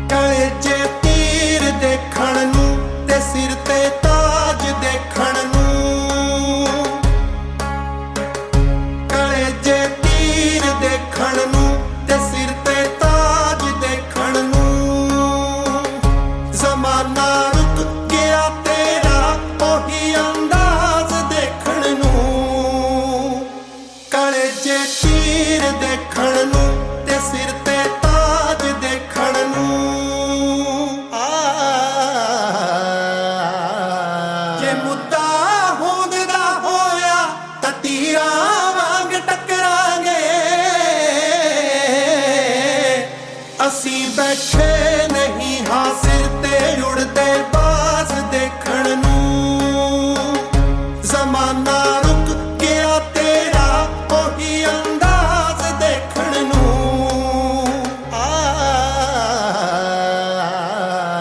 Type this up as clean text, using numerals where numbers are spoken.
ਕਲੇਜੇ ਤੀਰ ਦੇਖਣ ਨੂੰ ਤੇ ਸਿਰ ਤੇ ਤਾਜ ਦੇਖਣ ਨੂੰ, ਕਲੇਜੇ ਤੀਰ ਦੇਖਣ ਨੂੰ ਤੇ ਸਿਰ ਤੇ ਤਾਜ ਦੇਖਣ ਨੂੰ। ਜ਼ਮਾਨਾ ਰੁਕ ਗਿਆ ਤੇਰਾ ਉਹੀ ਅੰਦਾਜ਼ ਦੇਖਣ ਨੂੰ, ਕਲੇਜੇ ਤੀਰ ਦੇਖਣ ਨੂੰ ਤੇ ਸਿਰ ਤੇ ਤਾਜ ਦੇਖਣ ਨੂੰ। ਜੇ ਮੁੱਦਾ ਹੋਂਦ ਦਾ ਹੋਇਆ ਤਾਂ ਤੀਰਾਂ ਵਾਂਗ ਟਕਰਾਂਗੇ, ਅਸੀਂ ਬੈਠੇ